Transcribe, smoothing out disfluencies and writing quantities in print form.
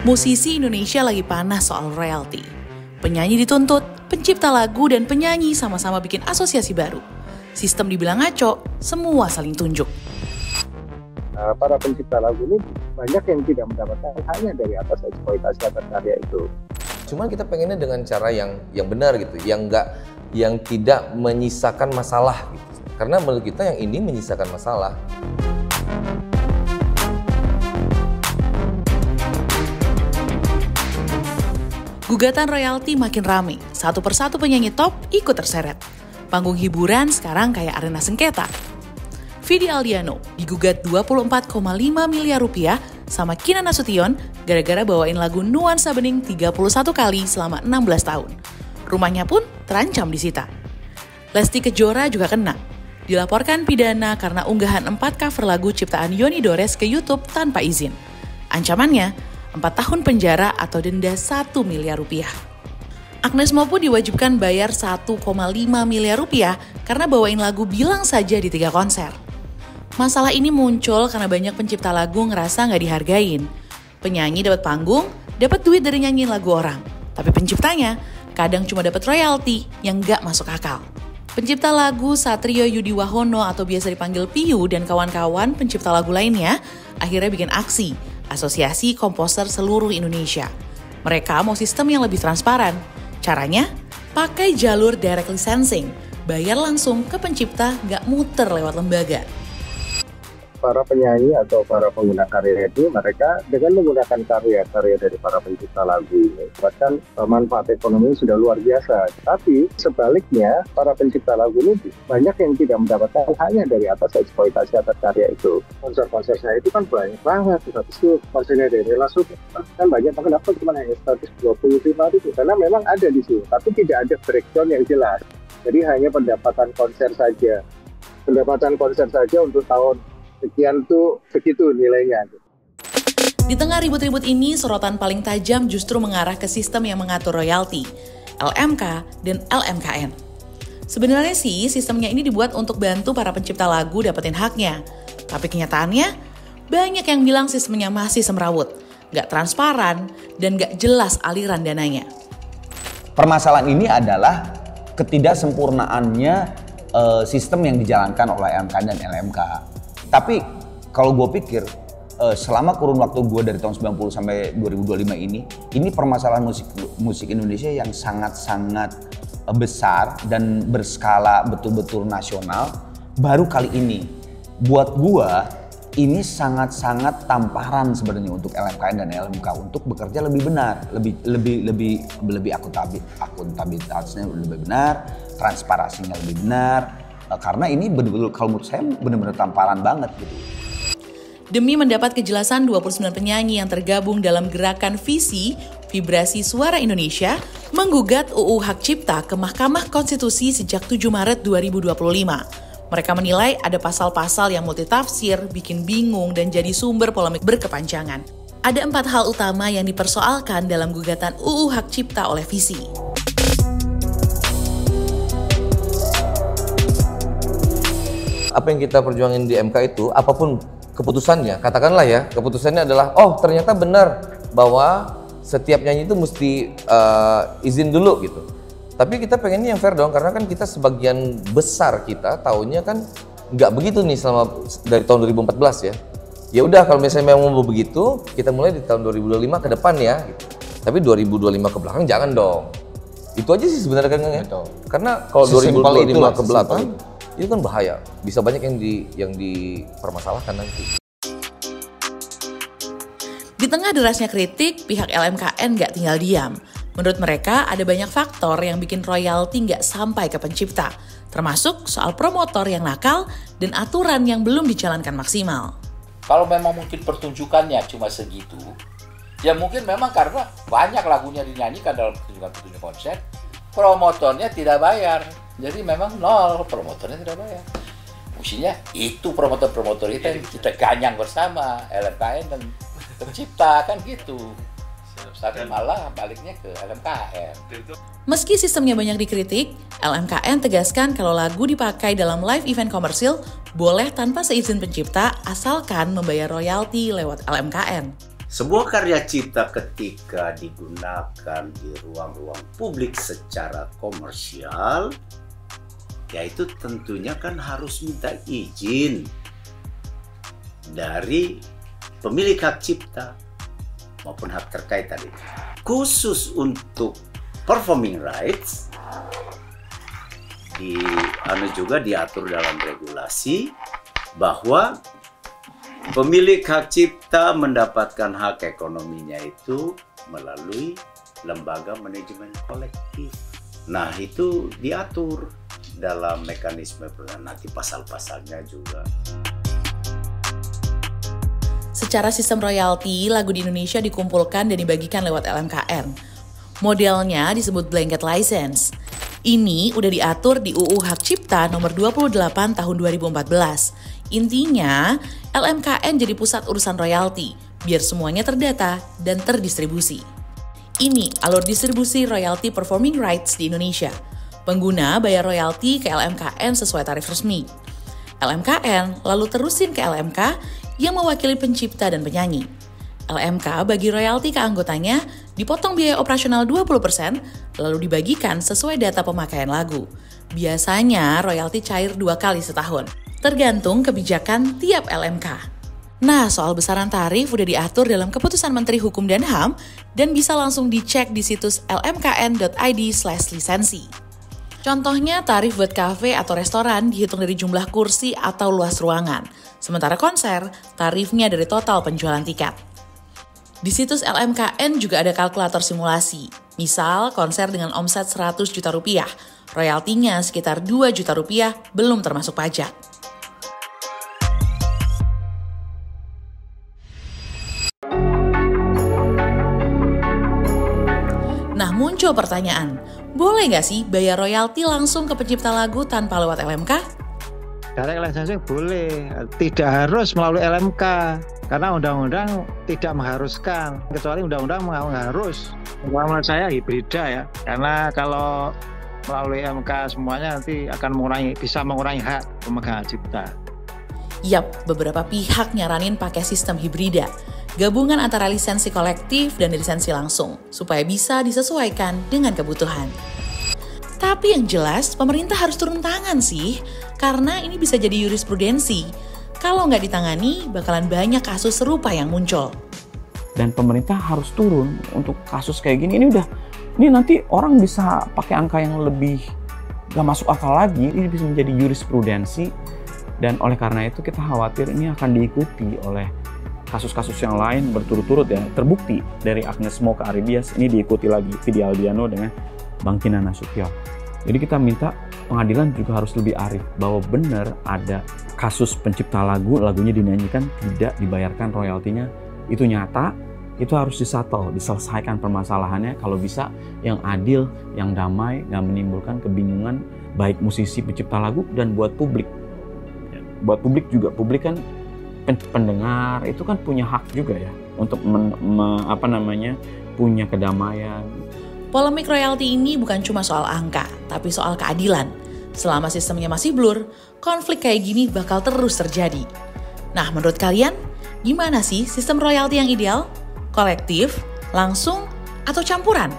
Musisi Indonesia lagi panas soal royalti. Penyanyi dituntut, pencipta lagu dan penyanyi sama-sama bikin asosiasi baru. Sistem dibilang ngaco, semua saling tunjuk. Para pencipta lagu ini banyak yang tidak mendapatkan hanya dari atas eksploitasi atas karya itu. Cuman kita pengennya dengan cara yang benar gitu, yang tidak menyisakan masalah gitu. Karena menurut kita yang ini menyisakan masalah. Gugatan royalti makin rame, satu persatu penyanyi top ikut terseret. Panggung hiburan sekarang kayak arena sengketa. Vidi Aldiano digugat 24,5 miliar rupiah sama Kinan Nasution gara-gara bawain lagu Nuansa Bening 31 kali selama 16 tahun. Rumahnya pun terancam disita. Lesti Kejora juga kena. Dilaporkan pidana karena unggahan 4 cover lagu ciptaan Yoni Dores ke YouTube tanpa izin. Ancamannya 4 tahun penjara atau denda 1 miliar rupiah. Agnes Mo pun diwajibkan bayar 1,5 miliar rupiah karena bawain lagu Bilang Saja di 3 konser. Masalah ini muncul karena banyak pencipta lagu ngerasa nggak dihargain. Penyanyi dapat panggung, dapat duit dari nyanyiin lagu orang. Tapi penciptanya kadang cuma dapat royalti yang nggak masuk akal. Pencipta lagu Satrio Yudi Wahono atau biasa dipanggil Piyu dan kawan-kawan pencipta lagu lainnya akhirnya bikin aksi Asosiasi Komposer Seluruh Indonesia. Mereka mau sistem yang lebih transparan. Caranya, pakai jalur direct licensing. Bayar langsung ke pencipta, nggak muter lewat lembaga. Para penyanyi atau para pengguna karya ini, mereka dengan menggunakan karya-karya dari para pencipta lagu ini, bahkan manfaat ekonomi sudah luar biasa. Tapi sebaliknya, para pencipta lagu ini banyak yang tidak mendapatkan hanya dari atas eksploitasi atas karya itu. Konser-konser saya itu kan banyak banget, tapi itu konsernya dari langsung kan banyak, kenapa cuma hanya 125.000? Karena memang ada di sini, tapi tidak ada breakdown yang jelas. Jadi hanya pendapatan konser saja. Pendapatan konser saja untuk tahun sekian tuh segitu nilainya. Di tengah ribut-ribut ini, sorotan paling tajam justru mengarah ke sistem yang mengatur royalti, LMK dan LMKN. Sebenarnya sih sistemnya ini dibuat untuk bantu para pencipta lagu dapetin haknya. Tapi kenyataannya, banyak yang bilang sistemnya masih semrawut, nggak transparan, dan nggak jelas aliran dananya. Permasalahan ini adalah ketidaksempurnaannya sistem yang dijalankan oleh LMKN dan LMK. Tapi kalau gue pikir selama kurun waktu gue dari tahun 90 sampai 2025 ini permasalahan musik Indonesia yang sangat-sangat besar dan berskala betul-betul nasional baru kali ini. Buat gue ini sangat-sangat tamparan sebenarnya untuk LMKN dan LMK untuk bekerja lebih benar, lebih akuntabilitasnya lebih benar, transparansinya lebih benar. Karena ini benar-benar kalau menurut saya benar-benar tamparan banget gitu. Demi mendapat kejelasan 29 penyanyi yang tergabung dalam gerakan Visi, Vibrasi Suara Indonesia, menggugat UU Hak Cipta ke Mahkamah Konstitusi sejak 7 Maret 2025. Mereka menilai ada pasal-pasal yang multitafsir, bikin bingung, dan jadi sumber polemik berkepanjangan. Ada 4 hal utama yang dipersoalkan dalam gugatan UU Hak Cipta oleh Visi. Apa yang kita perjuangin di MK itu, apapun keputusannya, katakanlah ya, keputusannya adalah, oh ternyata benar bahwa setiap nyanyi itu mesti izin dulu gitu. Tapi kita pengennya yang fair dong, karena kan kita sebagian besar kita tahunya kan nggak begitu nih selama dari tahun 2014 ya. Ya udah kalau misalnya memang mau begitu, kita mulai di tahun 2025 ke depan ya. Gitu. Tapi 2025 ke belakang jangan dong. Itu aja sih sebenarnya kan ya. Karena kalau 2025 ke belakang itu kan bahaya, bisa banyak yang dipermasalahkan nanti. Di tengah derasnya kritik, pihak LMKN nggak tinggal diam. Menurut mereka, ada banyak faktor yang bikin royalti nggak sampai ke pencipta, termasuk soal promotor yang nakal dan aturan yang belum dijalankan maksimal. Kalau memang mungkin pertunjukannya cuma segitu, ya mungkin memang karena banyak lagunya dinyanyikan dalam pertunjukan konser, promotornya tidak bayar. Jadi memang nol, promotornya tidak bayar. Mestinya itu promotor-promotor itu yang kita ganyang bersama, LMKN dan pencipta kan gitu. Tapi malah baliknya ke LMKN. Meski sistemnya banyak dikritik, LMKN tegaskan kalau lagu dipakai dalam live event komersil boleh tanpa seizin pencipta asalkan membayar royalti lewat LMKN. Sebuah karya cipta ketika digunakan di ruang-ruang publik secara komersial, yaitu tentunya kan harus minta izin dari pemilik hak cipta maupun hak terkait tadi. Khusus untuk performing rights, juga diatur dalam regulasi bahwa pemilik hak cipta mendapatkan hak ekonominya itu melalui lembaga manajemen kolektif. Nah, itu diatur dalam mekanisme nanti pasal-pasalnya juga. Secara sistem royalti, lagu di Indonesia dikumpulkan dan dibagikan lewat LMKN. Modelnya disebut blanket license. Ini udah diatur di UU Hak Cipta nomor 28 tahun 2014. Intinya, LMKN jadi pusat urusan royalti, biar semuanya terdata dan terdistribusi. Ini alur distribusi royalti performing rights di Indonesia. Pengguna bayar royalti ke LMKN sesuai tarif resmi. LMKN lalu terusin ke LMK yang mewakili pencipta dan penyanyi. LMK bagi royalti ke anggotanya, dipotong biaya operasional 20%, lalu dibagikan sesuai data pemakaian lagu. Biasanya royalti cair 2 kali setahun, tergantung kebijakan tiap LMK. Nah, soal besaran tarif udah diatur dalam Keputusan Menteri Hukum dan HAM dan bisa langsung dicek di situs lmkn.id/lisensi. Contohnya, tarif buat kafe atau restoran dihitung dari jumlah kursi atau luas ruangan. Sementara konser, tarifnya dari total penjualan tiket. Di situs LMKN juga ada kalkulator simulasi. Misal, konser dengan omset 100 juta rupiah, royaltinya sekitar 2 juta rupiah belum termasuk pajak. Nah, muncul pertanyaan, boleh nggak sih bayar royalti langsung ke pencipta lagu tanpa lewat LMK? Direct licensing boleh, tidak harus melalui LMK, karena undang-undang tidak mengharuskan, kecuali undang-undang mengharus. Menurut saya hibrida ya, karena kalau melalui MK semuanya nanti akan bisa mengurangi hak pemegang hak cipta. Yap, beberapa pihak nyaranin pakai sistem hibrida, gabungan antara lisensi kolektif dan lisensi langsung, supaya bisa disesuaikan dengan kebutuhan. Tapi yang jelas, pemerintah harus turun tangan sih, karena ini bisa jadi jurisprudensi. Kalau nggak ditangani, bakalan banyak kasus serupa yang muncul. Dan pemerintah harus turun untuk kasus kayak gini. Ini nanti orang bisa pakai angka yang lebih nggak masuk akal lagi. Ini bisa menjadi jurisprudensi. Dan oleh karena itu kita khawatir ini akan diikuti oleh kasus-kasus yang lain berturut-turut ya. Terbukti dari Agnes Mo ke Aribias, ini diikuti lagi Vidi Aldiano dengan Bang Kina Nasution. Jadi kita minta pengadilan juga harus lebih arif bahwa benar ada kasus pencipta lagunya dinyanyikan tidak dibayarkan royaltinya, itu nyata, itu harus diselesaikan permasalahannya kalau bisa yang adil, yang damai, nggak menimbulkan kebingungan baik musisi pencipta lagu dan buat publik. Buat publik juga, publik kan pendengar itu kan punya hak juga ya untuk punya kedamaian. Polemik royalti ini bukan cuma soal angka, tapi soal keadilan. Selama sistemnya masih blur, konflik kayak gini bakal terus terjadi. Nah, menurut kalian, gimana sih sistem royalti yang ideal? Kolektif, langsung, atau campuran?